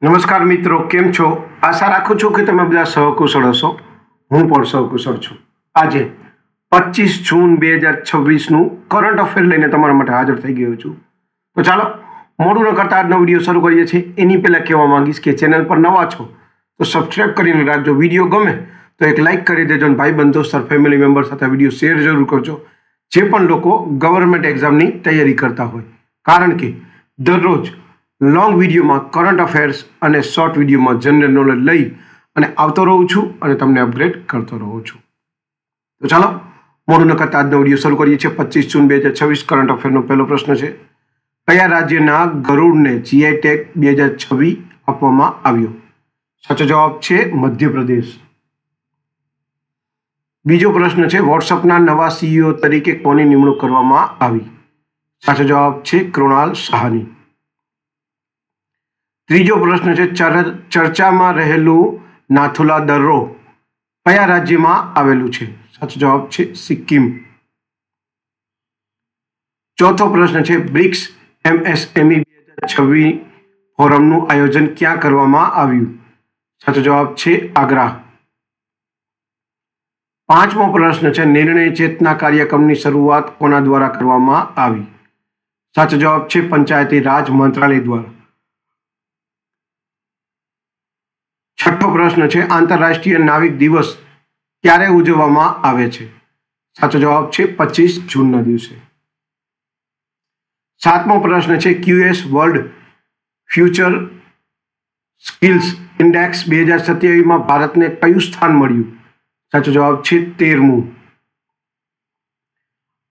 નમસ્કાર મિત્રો, કેમ છો? આશા રાખું છું કે તમે બધા સહકુશળ હશો. હું પણ સહકુશળ છું. આજે 25 જૂન 2026નું કરંટ અફેર લઈને તમારા માટે હાજર થઈ ગયો છું. તો ચાલો મોડું ન કરતા આજનો વિડીયો શરૂ કરીએ છીએ. એની પહેલાં કહેવા માંગીશ કે ચેનલ પર નવા છો તો સબસ્ક્રાઈબ કરીને રાખજો. વિડીયો ગમે તો એક લાઇક કરી દેજો અને ભાઈ બંધો સર ફેમિલી મેમ્બર સાથે વિડીયો શેર જરૂર કરજો, જે પણ લોકો ગવર્મેન્ટ એક્ઝામની તૈયારી કરતા હોય. કારણ કે દરરોજ લોંગ વિડીયોમાં કરંટ અફેર્સ અને શોર્ટ વિડીયોમાં જનરલ નોલેજ લઈ અને આવતો રહું છું અને તમને અપગ્રેડ કરતો રહું છું. તો ચાલો મોડું ન કરતા આજનો વિડીયો શરૂ કરીએ છીએ. 25 જૂન 2026 કરંટ અફેરનો પહેલો પ્રશ્ન છે, કયા રાજ્યના ગરુડને જીઆઈ ટેગ 2026 આપવામાં આવ્યો? સાચો જવાબ છે મધ્યપ્રદેશ. બીજો પ્રશ્ન છે, વોટ્સઅપના નવા સીઈઓ તરીકે કોની નિમણૂક કરવામાં આવી? સાચો જવાબ છે કૃણાલ સાહની. ત્રીજો પ્રશ્ન છે, ચર્ચામાં રહેલું નાથુલા દર્રો કયા રાજ્યમાં આવેલું છે? સાચો જવાબ છે સિક્કિમ. ચોથો પ્રશ્ન છે, બ્રિક્સ એમએસએમઈ 2026 ફોરમનું આયોજન ક્યાં કરવામાં આવ્યું? સાચો જવાબ છે આગ્રા. પાંચમો પ્રશ્ન છે, નિર્ણય ચેતના કાર્યક્રમની શરૂઆત કોના દ્વારા કરવામાં આવી? સાચો જવાબ છે પંચાયતી રાજ મંત્રાલય દ્વારા. છઠ્ઠો પ્રશ્ન છે, આંતરરાષ્ટ્રીય નાવિક દિવસ ક્યારે ઉજવવામાં આવે છે? સાચો જવાબ છે 25 જૂનના દિવસે. સાતમો પ્રશ્ન છે, QS world future skills index 2027માં ભારતને કયું સ્થાન મળ્યું? સાચો જવાબ છે 13મું.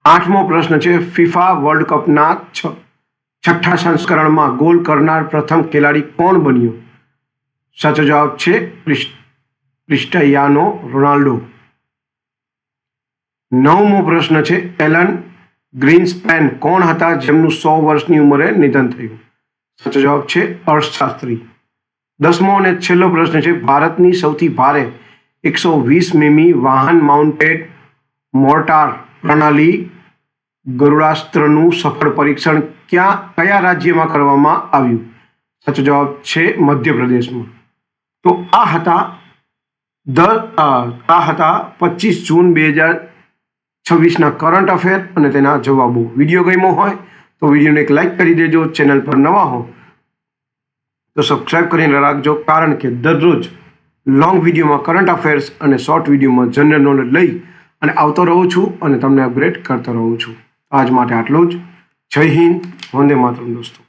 આઠમો પ્રશ્ન છે, ફિફા વર્લ્ડ કપના છઠ્ઠા સંસ્કરણમાં ગોલ કરનાર પ્રથમ ખેલાડી કોણ બન્યો? સાચો જવાબ છે ક્રિસ્ટિયાનો રોનાલ્ડો. નવમો પ્રશ્ન છે, એલન ગ્રીનસ્પેન કોણ હતા જેમનું 100 વર્ષની ઉંમરે નિધન થયું? સાચો જવાબ છે અર્થશાસ્ત્રી. 10મો અને છેલ્લો પ્રશ્ન છે, ભારતની સૌથી ભારે 120 મીમી વાહન માઉન્ટેડ મોર્ટાર પ્રણાલી ગરુડાસ્ત્રનું સફળ પરીક્ષણ કયા રાજ્યમાં કરવામાં આવ્યું? સાચો જવાબ છે મધ્યપ્રદેશમાં. તો આ હતા 25 જૂન 2026ના કરંટ અફેર અને તેના જવાબો. વિડીયો ગમ્યો હોય તો વિડીયોને એક લાઇક કરી દેજો. ચેનલ પર નવા હો તો સબસ્ક્રાઈબ કરીને રાખજો, કારણ કે દરરોજ લોંગ વિડીયોમાં કરંટ અફેર્સ અને શોર્ટ વિડીયોમાં જનરલ નોલેજ લઈ અને આવતો રહું છું અને તમને અપગ્રેડ કરતો રહું છું. આજ માટે આટલું જ. જય હિન્દ, વંદે માતરમ દોસ્તો.